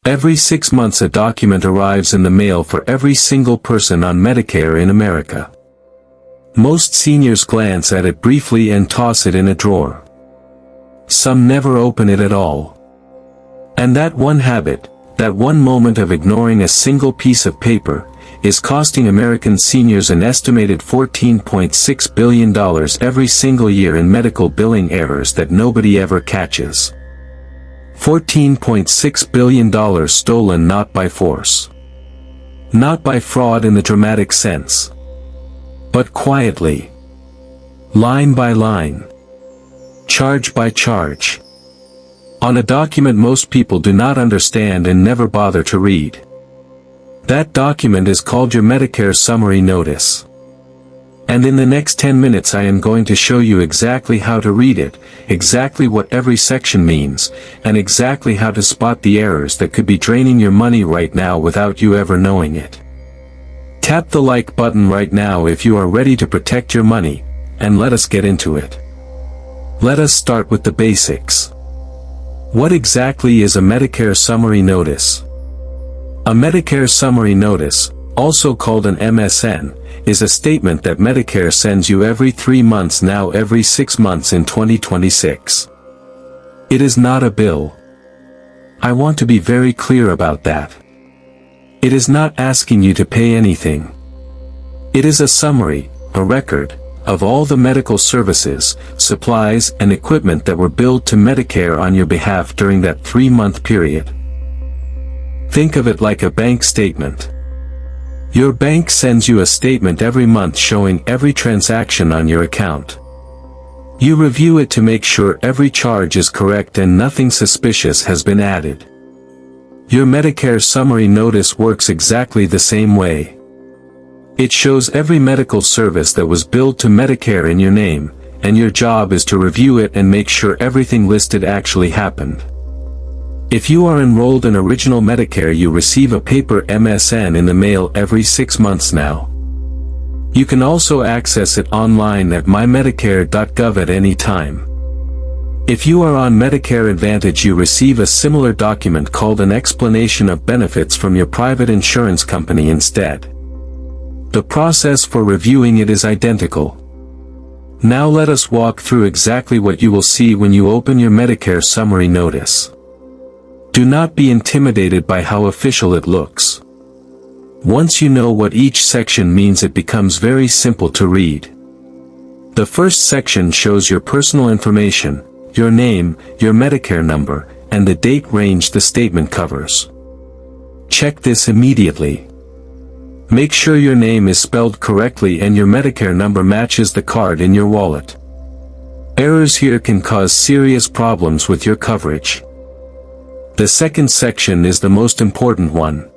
Every 6 months a document arrives in the mail for every single person on Medicare in America. Most seniors glance at it briefly and toss it in a drawer. Some never open it at all. And that one habit, that one moment of ignoring a single piece of paper, is costing American seniors an estimated $14.6 billion every single year in medical billing errors that nobody ever catches. $14.6 billion stolen not by force. Not by fraud in the dramatic sense. But quietly. Line by line. Charge by charge. On a document most people do not understand and never bother to read. That document is called your Medicare Summary Notice. And in the next 10 minutes I am going to show you exactly how to read it, exactly what every section means, and exactly how to spot the errors that could be draining your money right now without you ever knowing it. Tap the like button right now if you are ready to protect your money, and let us get into it. Let us start with the basics. What exactly is a Medicare Summary Notice? A Medicare Summary Notice, also called an MSN, is a statement that Medicare sends you every 3 months, now every 6 months in 2026. It is not a bill. I want to be very clear about that. It is not asking you to pay anything. It is a summary, a record, of all the medical services, supplies and equipment that were billed to Medicare on your behalf during that 3-month period. Think of it like a bank statement. Your bank sends you a statement every month showing every transaction on your account. You review it to make sure every charge is correct and nothing suspicious has been added. Your Medicare Summary Notice works exactly the same way. It shows every medical service that was billed to Medicare in your name, and your job is to review it and make sure everything listed actually happened. If you are enrolled in Original Medicare, you receive a paper MSN in the mail every 6 months now. You can also access it online at mymedicare.gov at any time. If you are on Medicare Advantage, you receive a similar document called an explanation of benefits from your private insurance company instead. The process for reviewing it is identical. Now let us walk through exactly what you will see when you open your Medicare Summary Notice. Do not be intimidated by how official it looks. Once you know what each section means, it becomes very simple to read. The first section shows your personal information, your name, your Medicare number, and the date range the statement covers. Check this immediately. Make sure your name is spelled correctly and your Medicare number matches the card in your wallet. Errors here can cause serious problems with your coverage. The second section is the most important one.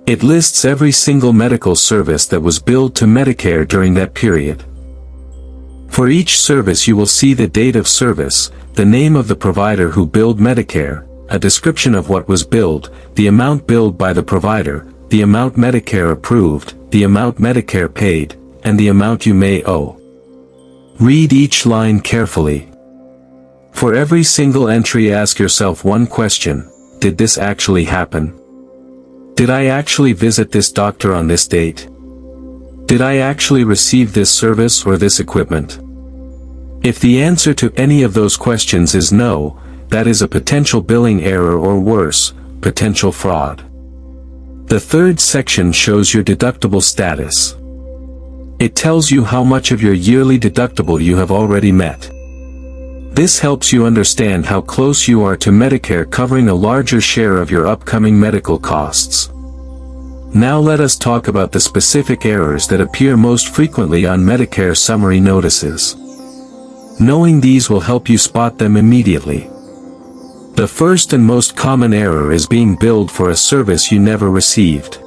It lists every single medical service that was billed to Medicare during that period. For each service you will see the date of service, the name of the provider who billed Medicare, a description of what was billed, the amount billed by the provider, the amount Medicare approved, the amount Medicare paid, and the amount you may owe. Read each line carefully. For every single entry, ask yourself one question: did this actually happen? Did I actually visit this doctor on this date? Did I actually receive this service or this equipment? If the answer to any of those questions is no, that is a potential billing error or worse, potential fraud. The third section shows your deductible status. It tells you how much of your yearly deductible you have already met. This helps you understand how close you are to Medicare covering a larger share of your upcoming medical costs. Now let us talk about the specific errors that appear most frequently on Medicare Summary Notices. Knowing these will help you spot them immediately. The first and most common error is being billed for a service you never received.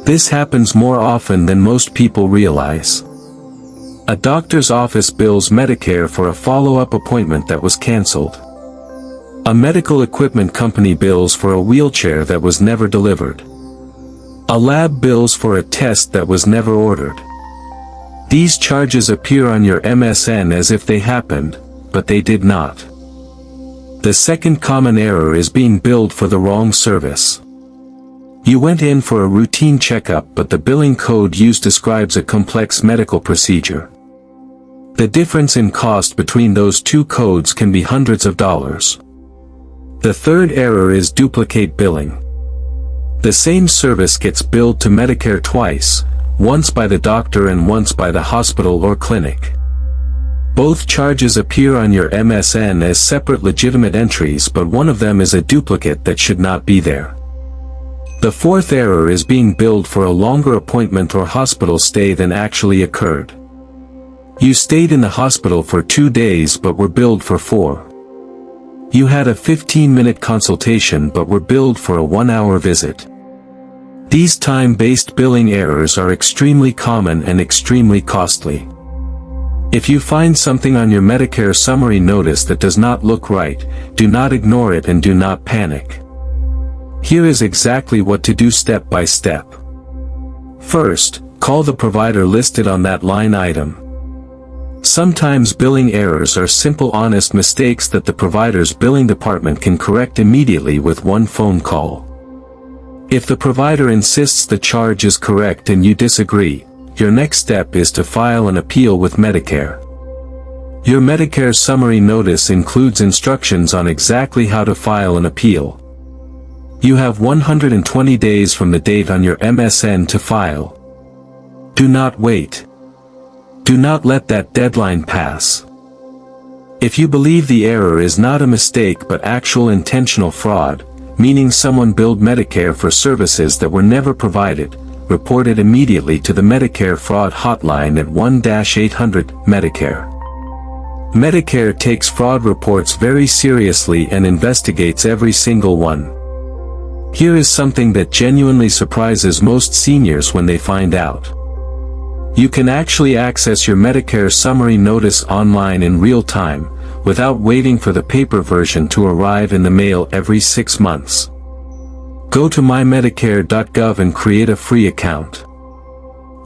This happens more often than most people realize. A doctor's office bills Medicare for a follow-up appointment that was canceled. A medical equipment company bills for a wheelchair that was never delivered. A lab bills for a test that was never ordered. These charges appear on your MSN as if they happened, but they did not. The second common error is being billed for the wrong service. You went in for a routine checkup, but the billing code used describes a complex medical procedure. The difference in cost between those two codes can be hundreds of dollars. The third error is duplicate billing. The same service gets billed to Medicare twice, once by the doctor and once by the hospital or clinic. Both charges appear on your MSN as separate legitimate entries, but one of them is a duplicate that should not be there. The fourth error is being billed for a longer appointment or hospital stay than actually occurred. You stayed in the hospital for 2 days but were billed for 4. You had a 15-minute consultation but were billed for a 1-hour visit. These time-based billing errors are extremely common and extremely costly. If you find something on your Medicare Summary Notice that does not look right, do not ignore it and do not panic. Here is exactly what to do step by step. First, call the provider listed on that line item. Sometimes billing errors are simple honest mistakes that the provider's billing department can correct immediately with one phone call. If the provider insists the charge is correct and you disagree, your next step is to file an appeal with Medicare. Your Medicare Summary Notice includes instructions on exactly how to file an appeal. You have 120 days from the date on your MSN to file. Do not wait. Do not let that deadline pass. If you believe the error is not a mistake but actual intentional fraud, meaning someone billed Medicare for services that were never provided, report it immediately to the Medicare Fraud Hotline at 1-800-MEDICARE. Medicare takes fraud reports very seriously and investigates every single one. Here is something that genuinely surprises most seniors when they find out. You can actually access your Medicare Summary Notice online in real time, without waiting for the paper version to arrive in the mail every 6 months. Go to mymedicare.gov and create a free account.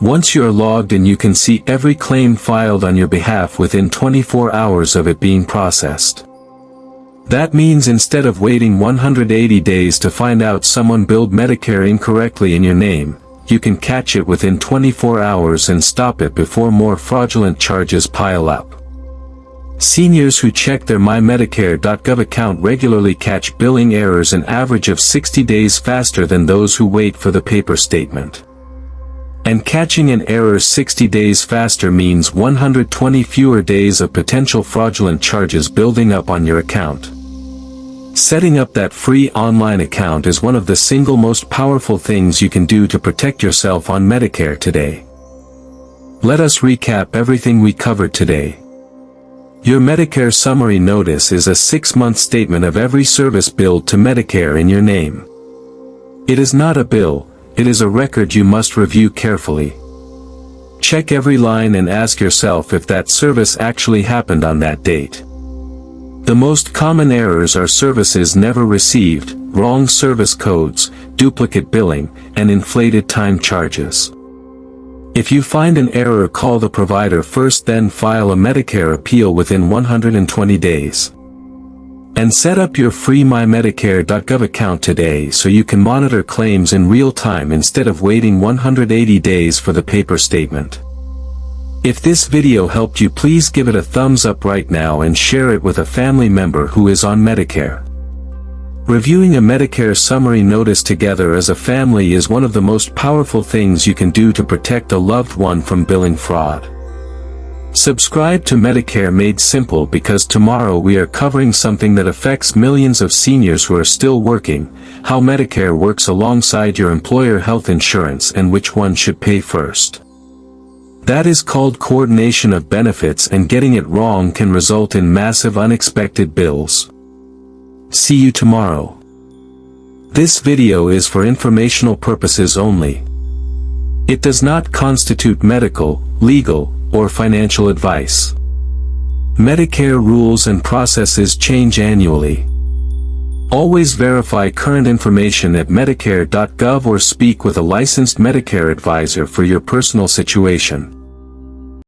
Once you are logged in, you can see every claim filed on your behalf within 24 hours of it being processed. That means instead of waiting 180 days to find out someone billed Medicare incorrectly in your name, you can catch it within 24 hours and stop it before more fraudulent charges pile up. Seniors who check their mymedicare.gov account regularly catch billing errors an average of 60 days faster than those who wait for the paper statement. And catching an error 60 days faster means 120 fewer days of potential fraudulent charges building up on your account. Setting up that free online account is one of the single most powerful things you can do to protect yourself on Medicare today. Let us recap everything we covered today. Your Medicare Summary Notice is a 6-month statement of every service billed to Medicare in your name. It is not a bill, it is a record you must review carefully. Check every line and ask yourself if that service actually happened on that date. The most common errors are services never received, wrong service codes, duplicate billing, and inflated time charges. If you find an error, call the provider first, then file a Medicare appeal within 120 days. And set up your free mymedicare.gov account today so you can monitor claims in real time instead of waiting 180 days for the paper statement. If this video helped you, please give it a thumbs up right now and share it with a family member who is on Medicare. Reviewing a Medicare Summary Notice together as a family is one of the most powerful things you can do to protect a loved one from billing fraud. Subscribe to Medicare Made Simple, because tomorrow we are covering something that affects millions of seniors who are still working: how Medicare works alongside your employer health insurance and which one should pay first. That is called coordination of benefits, and getting it wrong can result in massive unexpected bills. See you tomorrow. This video is for informational purposes only. It does not constitute medical, legal, or financial advice. Medicare rules and processes change annually. Always verify current information at medicare.gov or speak with a licensed Medicare advisor for your personal situation.